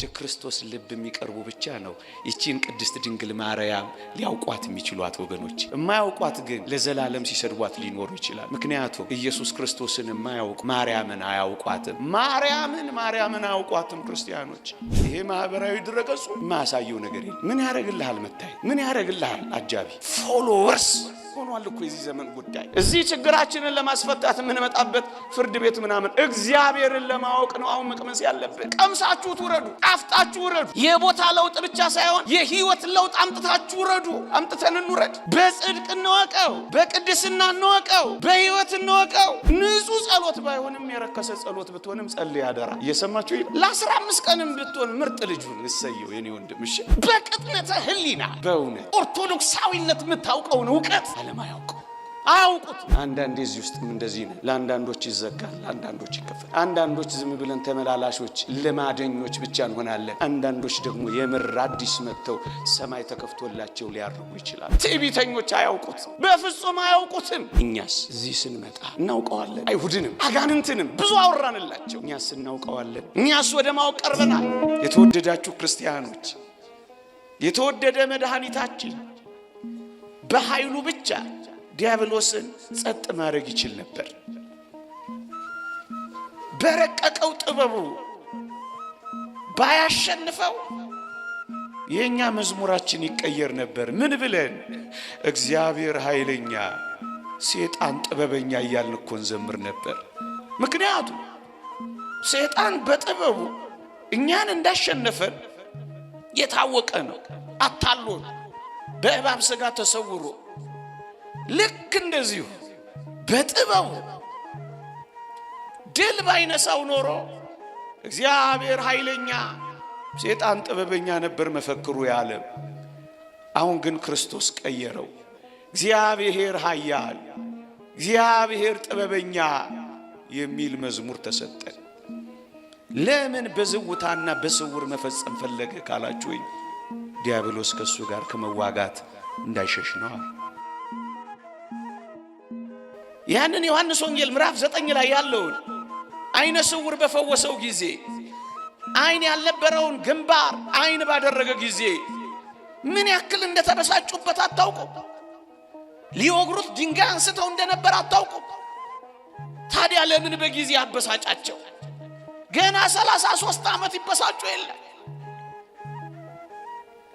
ወደ ክርስቶስ ልብ የሚቀርቡ ብቻ ነው ይቺን ቅድስት ድንግል ማርያም ሊያውቋት የሚችሏት ወገኖች። የማያውቋት ግን ለዘላለም ሲሰድቧት ሊኖሩ ይችላል። ምክንያቱም ኢየሱስ ክርስቶስን የማያውቁ ማርያምን አያውቋትም። ማርያምን አያውቋትም ክርስቲያኖች። ይሄ ማህበራዊ ድረገጹ የማያሳየው ነገር የለም። ምን ያደርግልሃል? መታይ ምን ያደርግልሃል? አጃቢ ፎሎወርስ ሆኗል እኮ የዚህ ዘመን ጉዳይ። እዚህ ችግራችንን ለማስፈታት የምንመጣበት ፍርድ ቤት ምናምን እግዚአብሔርን ለማወቅ ነው አሁን መቅመስ ያለብን። ቀምሳችሁ ትውረዱ፣ ጣፍጣችሁ ውረዱ። የቦታ ለውጥ ብቻ ሳይሆን የህይወት ለውጥ አምጥታችሁ ውረዱ። አምጥተን እንውረድ። በጽድቅ እንወቀው፣ በቅድስና እንወቀው፣ በህይወት እንወቀው። ንጹህ ጸሎት ባይሆንም የረከሰ ጸሎት ብትሆንም ጸልይ አደራ። እየሰማችሁ ለ15 ቀንም ብትሆን ምርጥ ልጁን እሰየው የኔ ወንድም። እሺ በቅጥነተ ህሊና በእውነት ኦርቶዶክሳዊነት የምታውቀውን እውቀት አለማያውቁ አያውቁት። አንዳንዴ እዚህ ውስጥም እንደዚህ ነው። ለአንዳንዶች ይዘጋል፣ ለአንዳንዶች ይከፈታል። አንዳንዶች ዝም ብለን ተመላላሾች ልማደኞች ብቻ እንሆናለን። አንዳንዶች ደግሞ የምር አዲስ መጥተው ሰማይ ተከፍቶላቸው ሊያርጉ ይችላል። ትዕቢተኞች አያውቁት፣ በፍጹም አያውቁትም። እኛስ እዚህ ስንመጣ እናውቀዋለን። አይሁድንም አጋንንትንም ብዙ አወራንላቸው። እኛስ እናውቀዋለን። እኛስ ወደ ማወቅ ቀርበናል። የተወደዳችሁ ክርስቲያኖች፣ የተወደደ መድኃኒታችን በኃይሉ ብቻ ዲያብሎስን ጸጥ ማድረግ ይችል ነበር። በረቀቀው ጥበቡ ባያሸንፈው የኛ መዝሙራችን ይቀየር ነበር። ምን ብለን? እግዚአብሔር ኃይለኛ ሰይጣን ጥበበኛ እያልን እኮ እንዘምር ነበር። ምክንያቱም ሰይጣን በጥበቡ እኛን እንዳሸነፈን የታወቀ ነው። አታሎን በእባብ ሥጋ ተሰውሮ ልክ እንደዚሁ በጥበቡ ድል ባይነሳው ኖሮ እግዚአብሔር ኃይለኛ ሰይጣን ጥበበኛ ነበር መፈክሩ ያለም። አሁን ግን ክርስቶስ ቀየረው። እግዚአብሔር ኃያል፣ እግዚአብሔር ጥበበኛ የሚል መዝሙር ተሰጠን። ለምን በዝውታና በስውር መፈጸም ፈለገ ካላችሁኝ ዲያብሎስ ከሱ ጋር ከመዋጋት እንዳይሸሽ ነው። ያንን ዮሐንስ ወንጌል ምዕራፍ 9 ላይ ያለውን አይነ ስውር በፈወሰው ጊዜ አይን ያልነበረውን ግንባር አይን ባደረገ ጊዜ ምን ያክል እንደተበሳጩበት አታውቁም? ሊወግሩት ድንጋይ አንስተው እንደነበር አታውቁም? ታዲያ ለምን በጊዜ አበሳጫቸው? ገና 33 ዓመት ይበሳጩ የለ?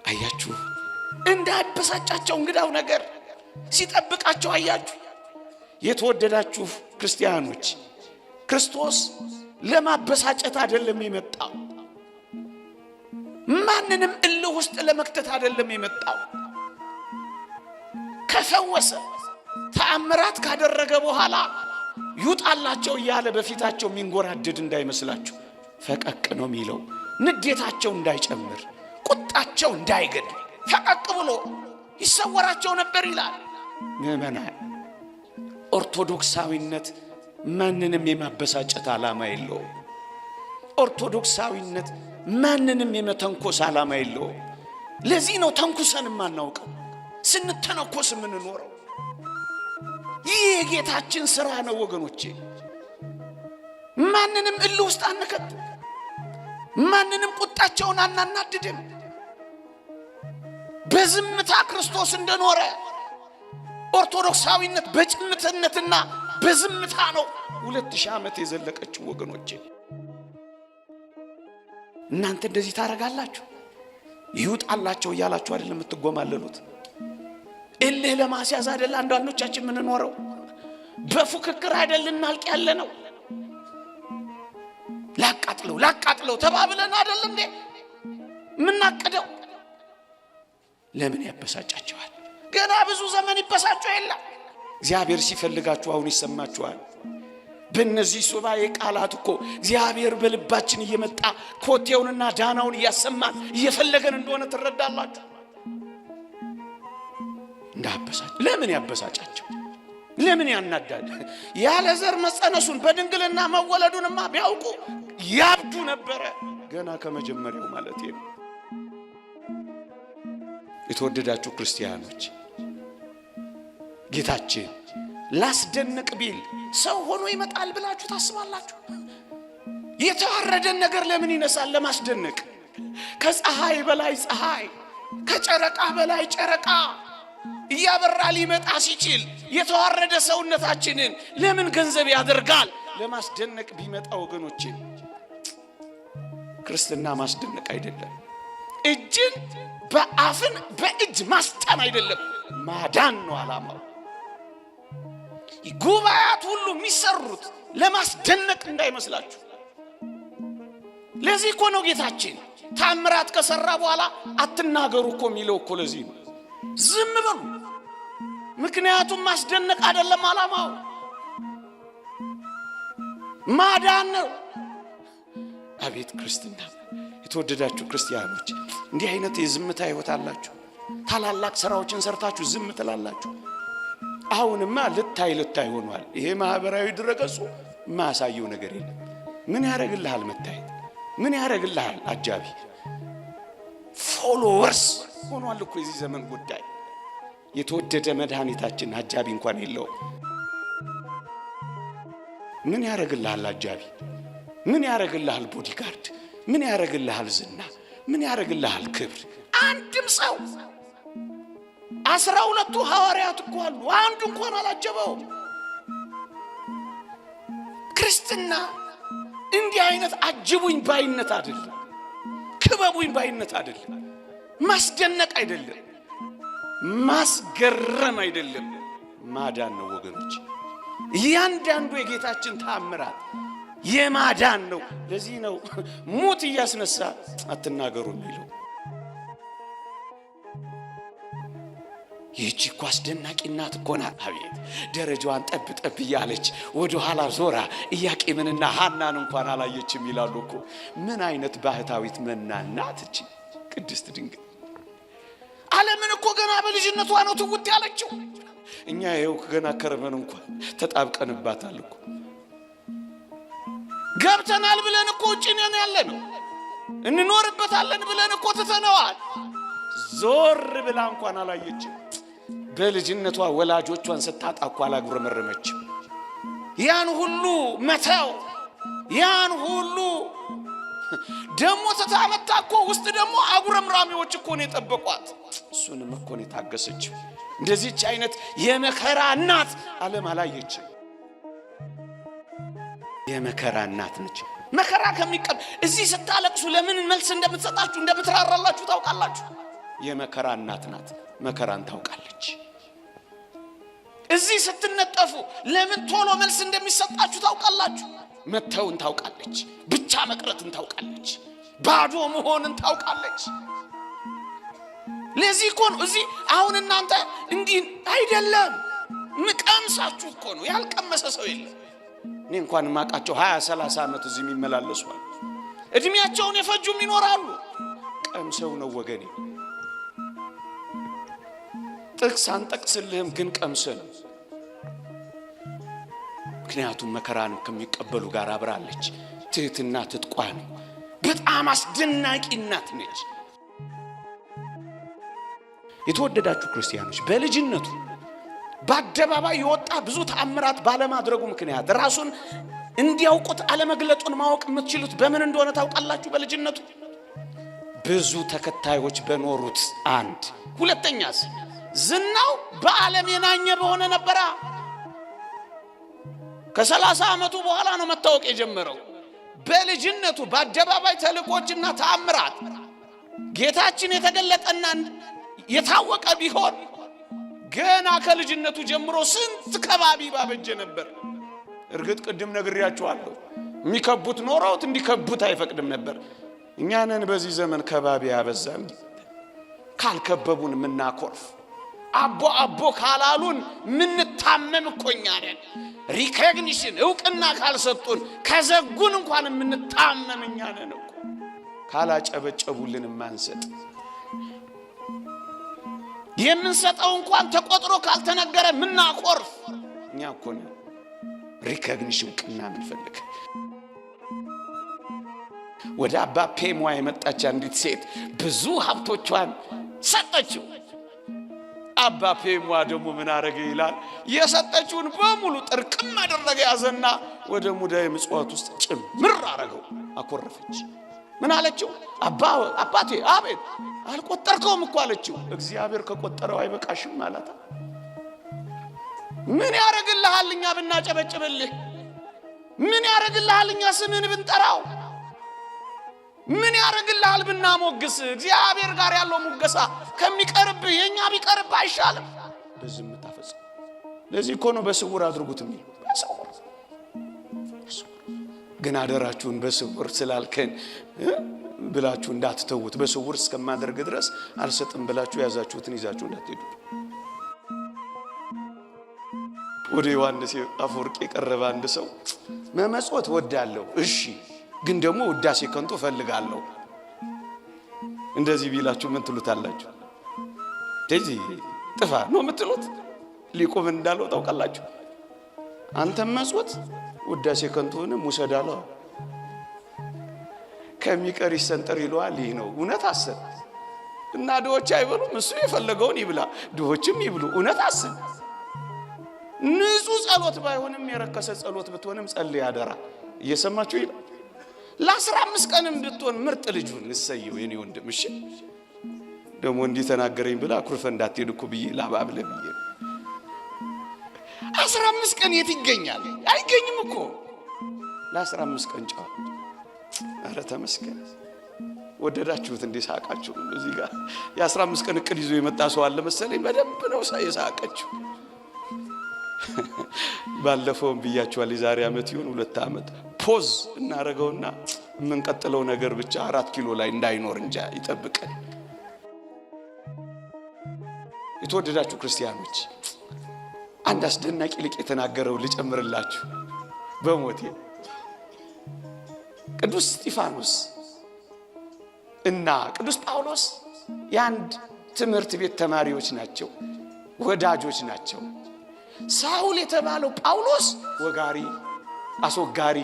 አያችሁ፣ እንዳይበሳጫቸው እንግዳው ነገር ሲጠብቃቸው አያችሁ። የተወደዳችሁ ክርስቲያኖች፣ ክርስቶስ ለማበሳጨት አይደለም የመጣው። ማንንም እልህ ውስጥ ለመክተት አይደለም የመጣው። ከፈወሰ ተአምራት ካደረገ በኋላ ይውጣላቸው እያለ በፊታቸው ሚንጎራደድ እንዳይመስላችሁ። ፈቀቅ ነው የሚለው። ንዴታቸው እንዳይጨምር፣ ቁጣቸው እንዳይገድ ፈቀቅ ብሎ ይሰወራቸው ነበር ይላል። ምእመናን፣ ኦርቶዶክሳዊነት ማንንም የማበሳጨት ዓላማ የለውም። ኦርቶዶክሳዊነት ማንንም የመተንኮስ ዓላማ የለውም። ለዚህ ነው ተንኩሰን የማናውቀው፣ ስንተነኮስ የምንኖረው። ይህ የጌታችን ሥራ ነው ወገኖቼ። ማንንም እልህ ውስጥ አንከትም፣ ማንንም ቁጣቸውን አናናድድም። በዝምታ ክርስቶስ እንደኖረ ኦርቶዶክሳዊነት በጭምትነትና በዝምታ ነው 2000 ዓመት የዘለቀችው ወገኖቼ። እናንተ እንደዚህ ታረጋላችሁ? ይውጣላቸው እያላችሁ አይደለም የምትጎማለሉት? እልህ ለማስያዝ አይደል አንዳንዶቻችን የምንኖረው? በፉክክር አይደል እናልቅ ያለ ነው? ላቃጥለው ተባብለን አይደል እንዴ ምናቀደው? ለምን ያበሳጫቸዋል? ገና ብዙ ዘመን ይበሳጩ የለ? እግዚአብሔር ሲፈልጋችሁ አሁን ይሰማችኋል። በእነዚህ ሱባኤ ቃላት እኮ እግዚአብሔር በልባችን እየመጣ ኮቴውንና ዳናውን እያሰማን እየፈለገን እንደሆነ ትረዳላችሁ። እንዳበሳጭ ለምን ያበሳጫቸው? ለምን ያናዳል? ያለ ዘር መጸነሱን በድንግልና መወለዱንማ ቢያውቁ ያብዱ ነበረ ገና ከመጀመሪያው ማለት ነው። የተወደዳችሁ ክርስቲያኖች፣ ጌታችን ላስደንቅ ቢል ሰው ሆኖ ይመጣል ብላችሁ ታስባላችሁ? የተዋረደን ነገር ለምን ይነሳል? ለማስደነቅ። ከፀሐይ በላይ ፀሐይ፣ ከጨረቃ በላይ ጨረቃ እያበራ ሊመጣ ሲችል የተዋረደ ሰውነታችንን ለምን ገንዘብ ያደርጋል? ለማስደነቅ ቢመጣ ወገኖቼ፣ ክርስትና ማስደነቅ አይደለም። እጅን በአፍን በእጅ ማስጫን አይደለም፣ ማዳን ነው ዓላማው። ጉባኤያት ሁሉ የሚሰሩት ለማስደነቅ እንዳይመስላችሁ። ለዚህ እኮ ነው ጌታችን ታምራት ከሰራ በኋላ አትናገሩ እኮ የሚለው እኮ ለዚህ ነው። ዝም በሉ። ምክንያቱም ማስደነቅ አይደለም ዓላማው፣ ማዳን ነው። አቤት ክርስትና! የተወደዳችሁ ክርስቲያኖች እንዲህ አይነት የዝምታ ህይወት አላችሁ። ታላላቅ ስራዎችን ሰርታችሁ ዝም ትላላችሁ። አሁንማ ልታይ ሆኗል። ይሄ ማህበራዊ ድረገጹ ማሳየው ነገር የለም። ምን ያረግልሃል መታየት? ምን ያረግልሃል አጃቢ? ፎሎወርስ ሆኗል እኮ የዚህ ዘመን ጉዳይ። የተወደደ መድኃኒታችን አጃቢ እንኳን የለው። ምን ያረግልሃል አጃቢ? ምን ያረግልሃል ቦዲጋርድ? ምን ያረግልሃል ዝና? ምን ያረግልሃል ክብር? አንድም ሰው 12ቱ ሐዋርያት እኮ አሉ፣ አንዱ እንኳን አላጀበውም። ክርስትና እንዲህ አይነት አጅቡኝ ባይነት አይደለም፣ ክበቡኝ ባይነት አይደለም፣ ማስደነቅ አይደለም፣ ማስገረም አይደለም፣ ማዳን ነው ወገኖች። እያንዳንዱ የጌታችን ተአምራት የማዳን ነው። ለዚህ ነው ሞት እያስነሳ አትናገሩ የሚለው። ይህች እኮ አስደናቂ እናት እኮ ናት። አቤት ደረጃዋን ጠብ ጠብ እያለች ወደ ኋላ ዞራ ኢያቄምንና ሐናን እንኳን አላየችም ይላሉ እኮ። ምን አይነት ባህታዊት መናን ናት እቺ ቅድስት ድንግል! ዓለምን እኮ ገና በልጅነቷ ነው ትውት ያለችው። እኛ ይኸው ገና ከረመን እንኳን ተጣብቀንባታል እኮ። ገብተናል ብለን እኮ ውጭ ነን ያለነው፣ እንኖርበታለን ብለን እኮ ትተነዋል። ዞር ብላ እንኳን አላየችም። በልጅነቷ ወላጆቿን ስታጣ እኮ አላጉረመረመችም። ያን ሁሉ መተው፣ ያን ሁሉ ደሞ ተታመጣ እኮ ውስጥ ደሞ አጉረምራሚዎች እኮ ነው የጠበቋት። እሱንም እኮ ነው የታገሰችው። እንደዚህች አይነት የመከራ እናት ዓለም አላየችም። የመከራ እናት ነች። መከራ ከሚቀበል እዚህ ስታለቅሱ ለምን መልስ እንደምትሰጣችሁ እንደምትራራላችሁ ታውቃላችሁ። የመከራ እናት ናት። መከራን ታውቃለች። እዚህ ስትነጠፉ ለምን ቶሎ መልስ እንደሚሰጣችሁ ታውቃላችሁ። መተውን ታውቃለች። ብቻ መቅረትን ታውቃለች። ባዶ መሆንን ታውቃለች። ለዚህ እኮ ነው እዚህ አሁን እናንተ እንዲህ አይደለም ምቀምሳችሁ እኮ ነው። ያልቀመሰ ሰው የለም። እኔ እንኳን ማቃቸው 20-30 ዓመት እዚህ የሚመላለሱ አሉ። እድሜያቸውን የፈጁም ይኖራሉ። ቀምሰው ነው ወገኔ። ጥቅስ አንጠቅስልህም ግን ቀምሰን። ምክንያቱም መከራን ከሚቀበሉ ጋር አብራለች። ትህትና ትጥቋ ነው። በጣም አስደናቂ እናት ነች። የተወደዳችሁ ክርስቲያኖች በልጅነቱ በአደባባይ የወጣ ብዙ ተአምራት ባለማድረጉ ምክንያት ራሱን እንዲያውቁት አለመግለጡን ማወቅ የምትችሉት በምን እንደሆነ ታውቃላችሁ? በልጅነቱ ብዙ ተከታዮች በኖሩት አንድ። ሁለተኛስ ዝናው በዓለም የናኘ በሆነ ነበራ። ከ30 ዓመቱ በኋላ ነው መታወቅ የጀመረው። በልጅነቱ በአደባባይ ተልቆችና ተአምራት ጌታችን የተገለጠና የታወቀ ቢሆን ገና ከልጅነቱ ጀምሮ ስንት ከባቢ ባበጀ ነበር። እርግጥ ቅድም ነግሬያችኋለሁ፣ የሚከቡት ኖረውት እንዲከቡት አይፈቅድም ነበር። እኛንን በዚህ ዘመን ከባቢ ያበዛን፣ ካልከበቡን ምናኮርፍ፣ አቦ ካላሉን ምንታመም እኮ እኛ ነን። ሪኮግኒሽን እውቅና ካልሰጡን ከዘጉን እንኳን ምንታመም እኛ ነን እኮ። ካላጨበጨቡልን ማንሰጥ፣ የምንሰጠው እንኳን ተቆጥሮ ካልተነገረ ምናኮርፍ እኛ እኮ ነን። ሪኮግኒሽን እውቅና ምንፈልግ። ወደ አባ ፔሟ የመጣች አንዲት ሴት ብዙ ሀብቶቿን ሰጠችው። አባ ፔሟ ደግሞ ምን አረገ ይላል? የሰጠችውን በሙሉ ጥርቅም አደረገ፣ ያዘና ወደ ሙዳየ ምጽዋት ውስጥ ጭምር አረገው። አኮረፈች። ምን አለችው? አባቴ አቤት አልቆጠርከውም እኮ አለችው። እግዚአብሔር ከቆጠረው አይበቃሽም አላት። ምን ያረግልሃል እኛ ብናጨበጭብልህ? ምን ያረግልሃል እኛ ስምን ብንጠራው? ምን ያረግልሃል ብናሞግስ? እግዚአብሔር ጋር ያለው ሙገሳ ከሚቀርብ የኛ ቢቀርብ አይሻልም? በዝምታ ፈጽም። ለዚህ እኮ ነው በስውር አድርጉት የሚል። በስውር ግን አደራችሁን በስውር ስላልከን ብላችሁ እንዳትተውት። በስውር እስከማደርግ ድረስ አልሰጥም ብላችሁ ያዛችሁትን ይዛችሁ እንዳትሄዱ። ወደ ዮሐንስ አፈወርቅ የቀረበ አንድ ሰው መመጽወት ወዳለሁ፣ እሺ ግን ደግሞ ውዳሴ ከንቱ ፈልጋለሁ እንደዚህ ቢላችሁ ምን ትሉታላችሁ? ስለዚህ ጥፋ ነው የምትሉት? ሊቆም እንዳለው ታውቃላችሁ። አንተም መጽወት ውዳሴ ከንቱንም ውሰዳለሁ ከሚቀር ይሰንጠር ይለዋል። ይህ ነው እውነት አሰብ እና ድሆች አይበሉም፣ እሱ የፈለገውን ይብላ፣ ድሆችም ይብሉ። እውነት አሰብ ንጹህ ጸሎት ባይሆንም የረከሰ ጸሎት ብትሆንም ጸልይ አደራ። እየሰማችሁ ይላል። ለ15 ቀንም ብትሆን ምርጥ ልጁን እሰየው የኔ ወንድም። እሺ ደግሞ እንዲህ ተናገረኝ ብላ አኩርፈ እንዳትሄድ እኮ ብዬ ላባብለ ብዬ 15 ቀን የት ይገኛል? አይገኝም እኮ ለ15 ቀን ጫው። አረ ተመስገን። ወደዳችሁት እንዴ? ሳቃችሁ? እዚህ ጋር የ15 ቀን እቅድ ይዞ የመጣ ሰው አለ መሰለኝ። በደንብ ነው ሳይሳቀችሁ። ባለፈውም ብያችኋል። የዛሬ ዓመት ይሁን 2 ዓመት ፖዝ እናረጋውና የምንቀጥለው ነገር ብቻ 4 ኪሎ ላይ እንዳይኖር እንጃ ይጠብቀን። የተወደዳችሁ ክርስቲያኖች አንድ አስደናቂ ሊቅ የተናገረው ልጨምርላችሁ በሞቴ። ቅዱስ እስጢፋኖስ እና ቅዱስ ጳውሎስ የአንድ ትምህርት ቤት ተማሪዎች ናቸው፣ ወዳጆች ናቸው። ሳውል የተባለው ጳውሎስ ወጋሪ አስወጋሪ፣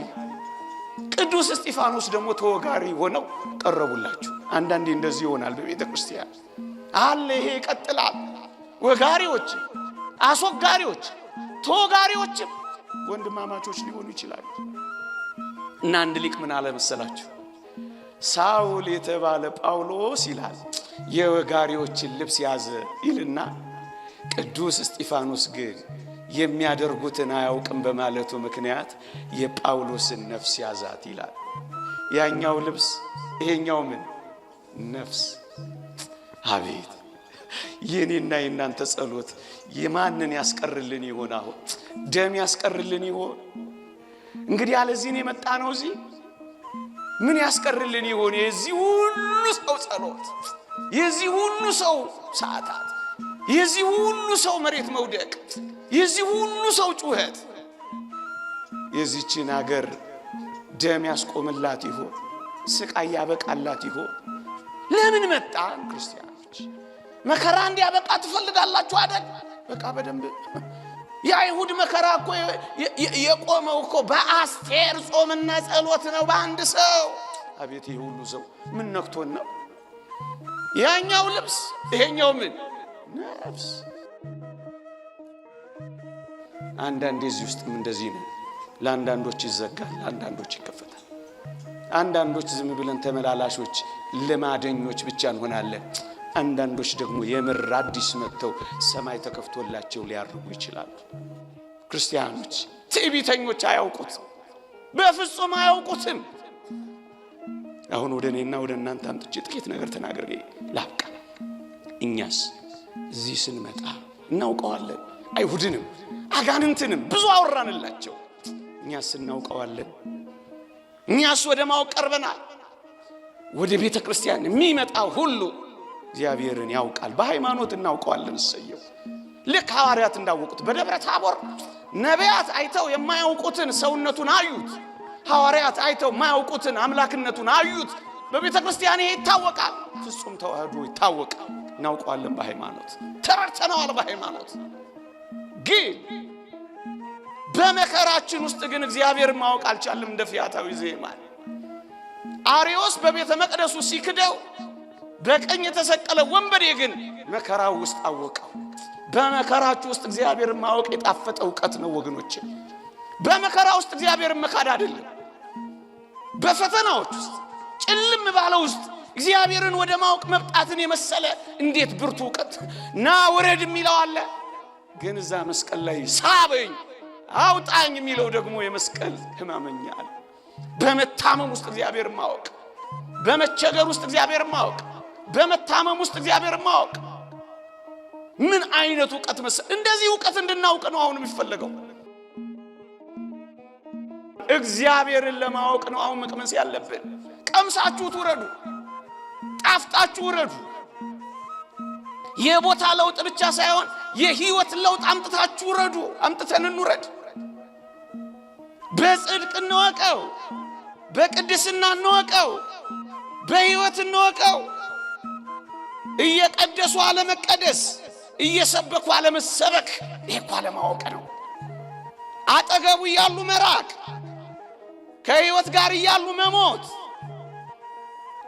ቅዱስ እስጢፋኖስ ደግሞ ተወጋሪ ሆነው ቀረቡላችሁ። አንዳንዴ እንደዚህ ይሆናል በቤተ ክርስቲያን አለ። ይሄ ይቀጥላል። ወጋሪዎች፣ አስወጋሪዎች፣ ተወጋሪዎችም ወንድማማቾች ሊሆኑ ይችላሉ። እና አንድ ሊቅ ምን አለ መሰላችሁ? ሳውል የተባለ ጳውሎስ ይላል የወጋሪዎችን ልብስ ያዘ ይልና ቅዱስ እስጢፋኖስ ግን የሚያደርጉትን አያውቅም በማለቱ ምክንያት የጳውሎስን ነፍስ ያዛት ይላል። ያኛው ልብስ ይሄኛው ምን ነፍስ። አቤት የኔና የናንተ ጸሎት የማንን ያስቀርልን ይሆን? አሁን ደም ያስቀርልን ይሆን? እንግዲህ ያለዚህን የመጣ ነው። እዚህ ምን ያስቀርልን ይሆን? የዚህ ሁሉ ሰው ጸሎት፣ የዚህ ሁሉ ሰው ሰዓታት፣ የዚህ ሁሉ ሰው መሬት መውደቅ፣ የዚህ ሁሉ ሰው ጩኸት የዚህችን ሀገር ደም ያስቆምላት ይሆን? ስቃይ ያበቃላት ይሆን? ለምን መጣን? ክርስቲያኖች መከራ እንዲያበቃ ትፈልጋላችሁ አይደል? በቃ በደንብ የአይሁድ መከራ እኮ የቆመው እኮ በአስቴር ጾምና ጸሎት ነው፣ በአንድ ሰው። አቤት ይሄ ሁሉ ሰው ምን ነክቶን ነው? ያኛው ልብስ ይሄኛው ምን ነፍስ። አንዳንዴ እዚህ ውስጥም እንደዚህ ነው። ለአንዳንዶች ይዘጋል፣ ለአንዳንዶች ይከፈታል። አንዳንዶች ዝም ብለን ተመላላሾች ልማደኞች ብቻ እንሆናለን። አንዳንዶች ደግሞ የምር አዲስ መጥተው ሰማይ ተከፍቶላቸው ሊያርጉ ይችላሉ። ክርስቲያኖች ትዕቢተኞች አያውቁት፣ በፍጹም አያውቁትም። አሁን ወደ እኔና ወደ እናንተ አምጥቼ ጥቂት ነገር ተናግሬ ላብቃ። እኛስ እዚህ ስንመጣ እናውቀዋለን። አይሁድንም አጋንንትንም ብዙ አወራንላቸው። እኛስ እናውቀዋለን። እኛስ ወደ ማወቅ ቀርበናል። ወደ ቤተ ክርስቲያን የሚመጣ ሁሉ እግዚአብሔርን ያውቃል። በሃይማኖት እናውቀዋለን። እሰየው። ልክ ሐዋርያት እንዳወቁት በደብረ ታቦር ነቢያት አይተው የማያውቁትን ሰውነቱን አዩት። ሐዋርያት አይተው የማያውቁትን አምላክነቱን አዩት። በቤተ ክርስቲያን ይሄ ይታወቃል። ፍጹም ተዋህዶ ይታወቃል። እናውቀዋለን በሃይማኖት ተረድተነዋል። በሃይማኖት ግን በመከራችን ውስጥ ግን እግዚአብሔርን ማወቅ አልቻለም። እንደ ፊያታዊ ዜማን አርዮስ በቤተ መቅደሱ ሲክደው በቀኝ የተሰቀለ ወንበዴ ግን መከራው ውስጥ አወቀው። በመከራችሁ ውስጥ እግዚአብሔርን ማወቅ የጣፈጠ ዕውቀት ነው ወገኖቼ። በመከራ ውስጥ እግዚአብሔርን መካድ አይደለም። በፈተናዎች ውስጥ ጭልም ባለው ውስጥ እግዚአብሔርን ወደ ማወቅ መብጣትን የመሰለ እንዴት ብርቱ ዕውቀት ና ወረድ የሚለው አለ። ግን እዛ መስቀል ላይ ሳበኝ አውጣኝ የሚለው ደግሞ የመስቀል ሕማመኛ አለ። በመታመም ውስጥ እግዚአብሔር ማወቅ፣ በመቸገር ውስጥ እግዚአብሔር ማወቅ፣ በመታመም ውስጥ እግዚአብሔር ማወቅ ምን አይነት ዕውቀት መሰለ! እንደዚህ ዕውቀት እንድናውቅ ነው አሁን የሚፈልገው። እግዚአብሔርን ለማወቅ ነው አሁን መቅመስ ያለብን። ቀምሳችሁ ትውረዱ፣ ጣፍጣችሁ ውረዱ። የቦታ ለውጥ ብቻ ሳይሆን የህይወት ለውጥ አምጥታችሁ ውረዱ። አምጥተን እንውረድ። በጽድቅ እንወቀው፣ በቅድስና እንወቀው፣ በህይወት እንወቀው። እየቀደሱ አለመቀደስ፣ እየሰበኩ አለመሰበክ፣ ይሄ እኮ አለማወቅ ነው። አጠገቡ እያሉ መራቅ፣ ከህይወት ጋር እያሉ መሞት፣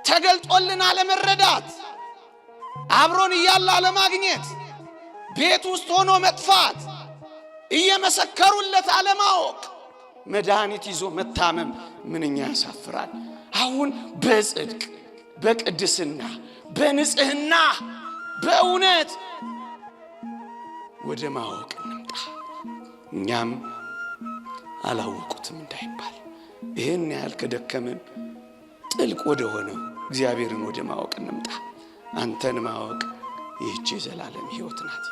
ተገልጦልን አለመረዳት፣ አብሮን እያለ አለማግኘት፣ ቤት ውስጥ ሆኖ መጥፋት፣ እየመሰከሩለት አለማወቅ፣ መድኃኒት ይዞ መታመም ምንኛ ያሳፍራል። አሁን በጽድቅ በቅድስና በንጽህና በእውነት ወደ ማወቅ እንምጣ። እኛም አላወቁትም እንዳይባል ይህን ያህል ከደከመን ጥልቅ ወደ ሆነው እግዚአብሔርን ወደ ማወቅ እንምጣ። አንተን ማወቅ ይህች የዘላለም ሕይወት ናት።